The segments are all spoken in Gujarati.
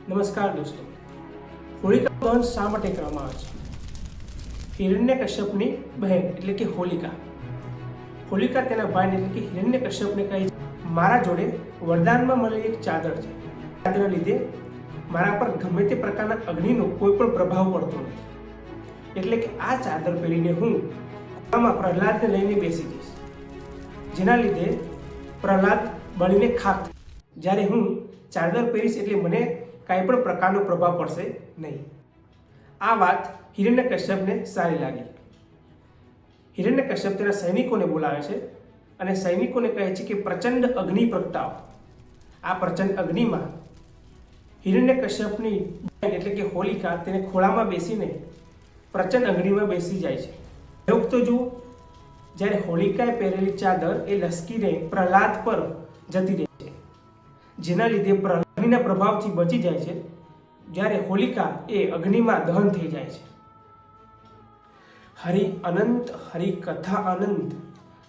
નમસ્કાર દોસ્તો, હોલિકા દહન શા માટે કરવામાં આવે છે? હિરણ્યકશ્યપની બહેન એટલે કે હોલિકા તેના ભાઈને એટલે કે હિરણ્યકશ્યપને કહે છે, મારા જોડે વરદાનમાં મળેલી એક ચાદર છે, તેના લીધે મારા પર ગમે તે પ્રકારના અગ્નિનો કોઈ પણ પ્રભાવ પડતો નથી. એટલે કે આ ચાદર પહેરીને હું ખોળામાં પ્રહલાદને લઈને બેસી જઈશ, જેના લીધે પ્રહલાદ બળીને ખાક. જ્યારે હું ચાદર પહેરીશ એટલે મને કાંઈ પણ પ્રકારનો પ્રભાવ પડશે નહીં. આ વાત હિરણ્યકશ્યપને સારી લાગી. હિરણ્યકશ્યપ તેના સૈનિકોને બોલાવે છે અને સૈનિકોને કહે છે કે પ્રચંડ અગ્નિ પ્રગટાવો. આ પ્રચંડ અગ્નિમાં હિરણ્યકશ્યપની બહેન એટલે કે હોલિકા તેને ખોળામાં બેસીને પ્રચંડ અગ્નિમાં બેસી જાય છે. તો જુઓ, જ્યારે હોલિકાએ પહેરેલી ચાદર એ લસકીને પ્રહલાદ પર જતી રહે છે, જેના લીધે અગ્નિના પ્રભાવથી બચી જાય છે. જ્યારે હોલિકા એ અગ્નિમાં દહન થઈ જાય છે. હરિ અનંત, હરિ કથા અનંત.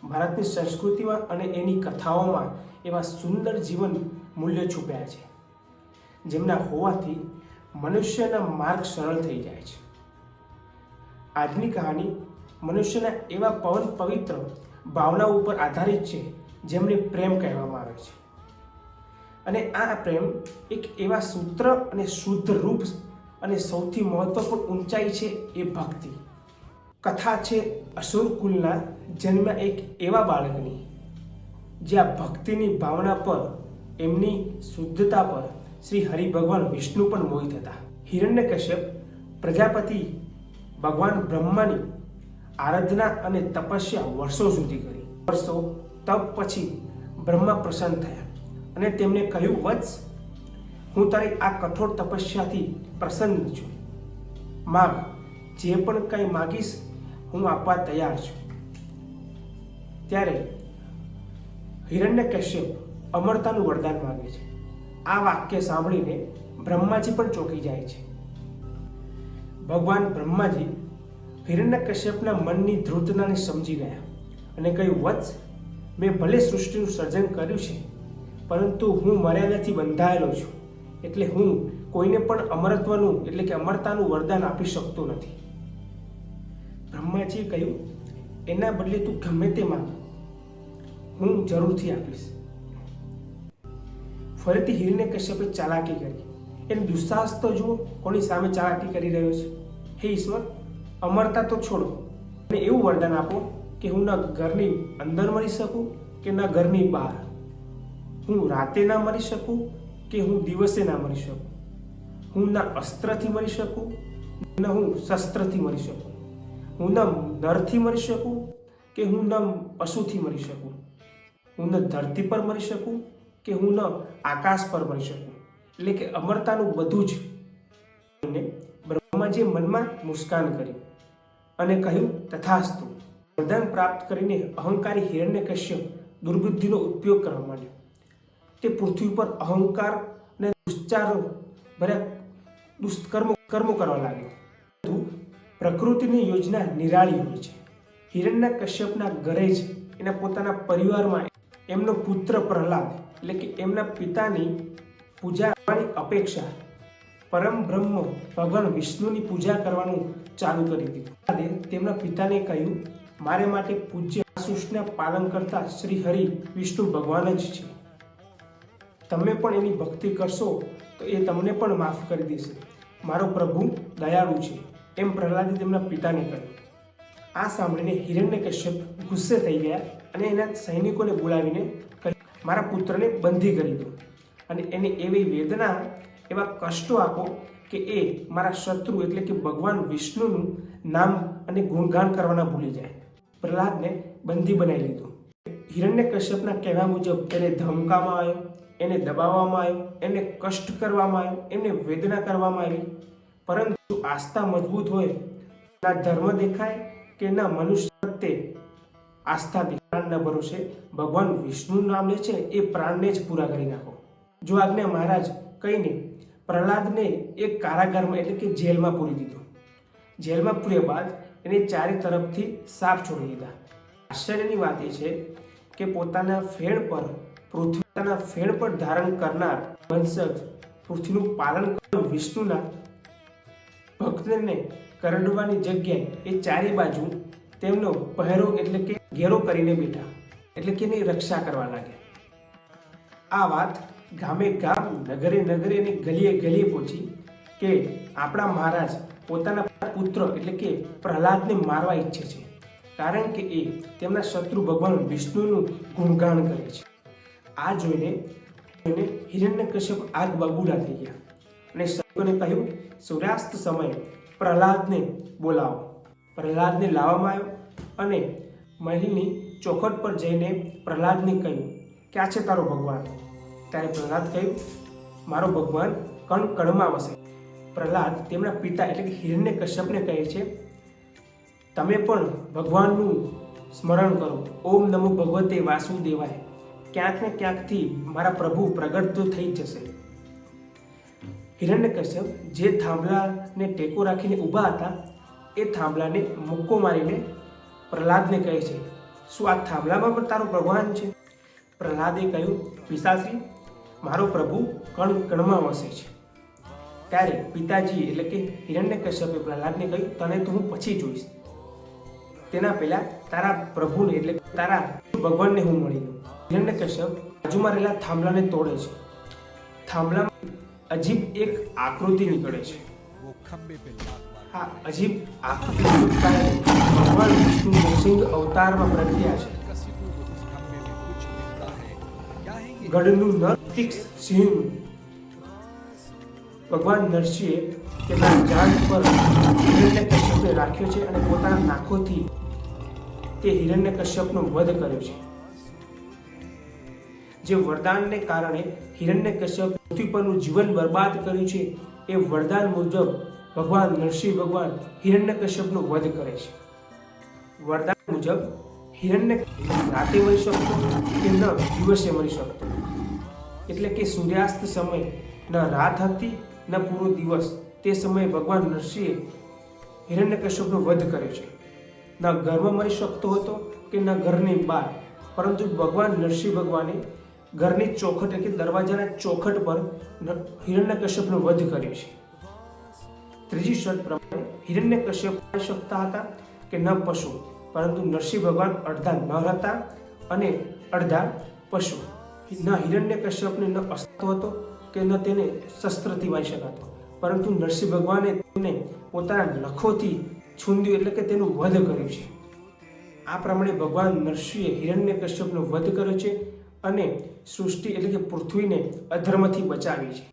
ભારતની સંસ્કૃતિમાં અને એની કથાઓમાં એવા સુંદર જીવન મૂલ્યો છુપ્યા છે, જેમના હોવાથી મનુષ્યના માર્ગ સરળ થઈ જાય છે. આજની કહાની મનુષ્યના એવા પવિત્ર ભાવના ઉપર આધારિત છે, જેમને પ્રેમ કહેવામાં આવે છે. અને આ પ્રેમ એક એવા સૂત્ર અને શુદ્ધ રૂપ અને સૌથી મહત્વપૂર્ણ ઊંચાઈ છે એ ભક્તિ. કથા છે અસુર કુલના જન્મ એક એવા બાળકની, જ્યાં ભક્તિની ભાવના પર, એમની શુદ્ધતા પર શ્રી હરિ ભગવાન વિષ્ણુ પણ મોહિત હતા. હિરણ્યકશ્યપ પ્રજાપતિ ભગવાન બ્રહ્માની આરાધના અને તપસ્યા વર્ષો સુધી કરી. વર્ષો તપ પછી બ્રહ્મા પ્રસન્ન થયા અને તેમને કહ્યું, વત્સ, હું તારી આ કઠોર તપસ્યાથી પ્રસન્ન છું. માગ, જે પણ કંઈ માગીશ હું આપવા તૈયાર છું. ત્યારે હિરણ્યકશ્યપ અમરતાનું વરદાન માગે છે. આ વાક્ય સાંભળીને બ્રહ્માજી પણ ચોંકી જાય છે. ભગવાન બ્રહ્માજી હિરણ્યકશ્યપના મનની ધ્રુતનાને સમજી ગયા અને કહ્યું, વત્સ, મેં ભલે સૃષ્ટિનું સર્જન કર્યું છે, પરંતુ હું મર્યાદાથી બંધાયેલો છું. એટલે હું કોઈને પણ અમરત્વનું એટલે કે અમરતાનું વરદાન આપી શકતો નથી. બ્રહ્માજીએ કહ્યું, એના બદલે તું ગમે તે માંગ, હું જરૂરથી આપીશ. ફરીથી હિરણ્યકશ્યપે ચાલાકી કરી. એને દુસ્સાહસ તો જુઓ, કોની સામે ચાલાકી કરી રહ્યો છે. હે ઈશ્વર, અમરતા તો છોડો, મને એવું વરદાન આપો કે હું ના ઘરની અંદર મરી શકું કે ના ઘરની બહાર. હું રાતે ના મરી શકું કે હું દિવસે ના મરી શકું. હું ના અસ્ત્રથી મરી શકું ના હું શસ્ત્રથી મરી શકું. હું ન નરથી મરી શકું કે હું ન પશુથી મરી શકું. હું ન ધરતી પર મરી શકું કે હું ન આકાશ પર મરી શકું. એટલે કે અમરતાનું બધું જ. બ્રહ્માજીએ મનમાં મુસ્કાન કરી અને કહ્યું, તથાસ્તુ. વરદાન પ્રાપ્ત કરીને અહંકારી હિરણ્યકશ્યપ દુર્બુદ્ધિનો ઉપયોગ કરવા માંડ્યો. તે પૃથ્વી પર અહંકાર અને દુષ્ચારો ભર્યા દુષ્કર્મો કરવા લાગ્યો. પ્રકૃતિની યોજના નિરાળી હોય છે. હિરણ્યકશ્યપના ઘરે જ એના પોતાના પરિવારમાં એમનો પુત્ર પ્રહલાદ એટલે કે એમના પિતાની પૂજા કરવાની અપેક્ષા પરમ બ્રહ્મ ભગવાન વિષ્ણુની પૂજા કરવાનું ચાલુ કરી દીધું. તેમના પિતાને કહ્યું, મારે માટે પૂજ્ય સૃષ્ટિના પાલન કરતા શ્રી હરિ વિષ્ણુ ભગવાન જ છે. તમે પણ એની ભક્તિ કરશો તો એ તમને પણ માફ કરી દેશે. મારો પ્રભુ દયાળુ છે, એમ પ્રહલાદે તેમના પિતાને કહ્યું. આ સાંભળીને હિરણ્યકશ્યપ ગુસ્સે થઈ ગયા અને એના સૈનિકોને બોલાવીને કહ્યું, મારા પુત્રને બંધી કરી દો અને એને એવી વેદના, એવા કષ્ટો આપો કે એ મારા શત્રુ એટલે કે ભગવાન વિષ્ણુનું નામ અને ગુણગાન કરવાના ભૂલી જાય. પ્રહલાદને બંધી બનાવી લીધો. હિરણ્યકશ્યપના કહેવા મુજબ એને ધમકાવવામાં આવ્યો, એને દબાવવામાં આવ્યો, એને કષ્ટ કરવામાં આવ્યો, એમને વેદના કરવામાં આવી. પરંતુ આસ્થા મજબૂત હોય, ના ધર્મ દેખાય કે ના મનુષ્ય પ્રત્યે આસ્થા દેખાડના ભરોસે ભગવાન વિષ્ણુનું નામ લે છે, એ પ્રાણને જ પૂરા કરી નાખો. જો આજ્ઞા મહારાજ કહીને પ્રહલાદને એક કારાગારમાં એટલે કે જેલમાં પૂરી દીધો. જેલમાં પૂર્યા બાદ એને ચારે તરફથી સાપ છોડી દીધા. આશ્ચર્યની વાત એ છે કે પોતાના ફેણ પર ધારણ કરનાર વંશજ પૃથ્વીનું પાલન કરતા વિષ્ણુના ભક્તને કરડવાની જગ્યાએ એ ચારે બાજુ તેમનો પહેરો એટલે કે ઘેરો કરીને બેઠા, એટલે કે એની રક્ષા કરવા લાગ્યા. આ વાત ગામે ગામ, નગરે નગરે અને ગલીએ ગલીએ પહોંચી કે આપણા મહારાજ પોતાના પુત્ર એટલે કે પ્રહલાદને મારવા ઈચ્છે છે, કારણ કે એ તેમના શત્રુ ભગવાન વિષ્ણુનું ગુણગાન કરે છે. આ જોઈને હિરણ્યકશ્યપ આગ બબૂલા થઈ ગયા અને સૈનિકોને કહ્યું, સૂર્યાસ્ત સમયે પ્રહલાદને બોલાવો. પ્રહલાદને લાવવામાં આવ્યો અને મહેલની ચોખટ પર જઈને પ્રહલાદને કહ્યું, ક્યાં છે તારો ભગવાન? ત્યારે પ્રહલાદ કહ્યું, મારો ભગવાન કણ કણમાં વસે. પ્રહલાદ તેમના પિતા એટલે કે હિરણ્યકશ્યપને કહે છે, તમે પણ ભગવાનનું સ્મરણ કરો. ઓમ નમો ભગવતે વાસુદેવાય. ક્યાંક ને ક્યાંકથી મારા પ્રભુ પ્રગટ તો થઈ જશે. હિરણ્યકશ્યપ જે થાંભલાને ટેકો રાખીને ઊભા હતા એ થાંભલાને મુક્કો મારીને પ્રહલાદને કહે છે, શું આ થાંભલામાં પણ તારો ભગવાન છે? પ્રહલાદે કહ્યું, પિતાશ્રી, મારો પ્રભુ કણ કણમાં વસે છે. ત્યારે પિતાજી એટલે કે હિરણ્યકશ્યપે પ્રહલાદને કહ્યું, તને તો હું પછી જોઈશ, તેના પહેલા તારા પ્રભુને એટલે તારા ભગવાનને હું મળી લઉં. હિરણ્યકશ્યપ બાજુમાં રહેલા થાંભલાને તોડે છે. થાંભલામાં અજીબ એક આકૃતિ નીકળે છે. આ અજીબ આકૃતિ ભગવાન વિષ્ણુ નૃસિંહ અવતારમાં પ્રગટ્યા છે. ગઢનું નર તીક્ષ્ણ સિંહ ભગવાન નરસિંહે તેના જાંઘ પર હિરણ્યકશ્યપને રાખ્યો છે અને પોતાના નાખોથી તે હિરણ્યકશ્યપનો વધ કર્યો છે. જે વરદાનને કારણે હિરણ્યકશ્યપ પૃથ્વી પરનું જીવન બરબાદ કર્યું છે, એ વરદાન મુજબ ભગવાન નરસિંહ ભગવાન હિરણ્યકશ્યપનો વધ કરે છે. વરદાન મુજબ હિરણ્ય રાતે મરી શકતો કે ન દિવસે મરી શકતો, એટલે કે સૂર્યાસ્ત સમયે ન રાત હતી ન પૂરો દિવસ. તે સમયે ભગવાન નરસિંહે હિરણ્યકશ્યપનો વધ કર્યો છે. ન ઘરમાં મરી શકતો હતો કે ન ઘરની બહાર, પરંતુ ભગવાન નરસિંહ ભગવાને ઘરની ચોખટ એટલે કે દરવાજાના ચોખટ પર હિરણ્યકશ્યપનો વધ કર્યો છે. ત્રીજી શરત પ્રમાણે હિરણ્યકશ્યપ શકતા હતા કે ન પશુ, પરંતુ નરસિંહ ભગવાન અડધા નર હતા અને અડધા પશુ. ન હિરણ્યકશ્યપને ન અસ્ત્ર હતો કે ન તેને શસ્ત્રથી વાઈ શકાતો, પરંતુ નરસિંહ ભગવાને તેને પોતાના નખોથી છૂંદ્યું એટલે કે તેનું વધ કર્યું છે. આ પ્રમાણે ભગવાન નરસિંહે હિરણ્યકશ્યપનો વધ કર્યો છે અને સૃષ્ટિ એટલે કે પૃથ્વીને અધર્મથી બચાવી છે.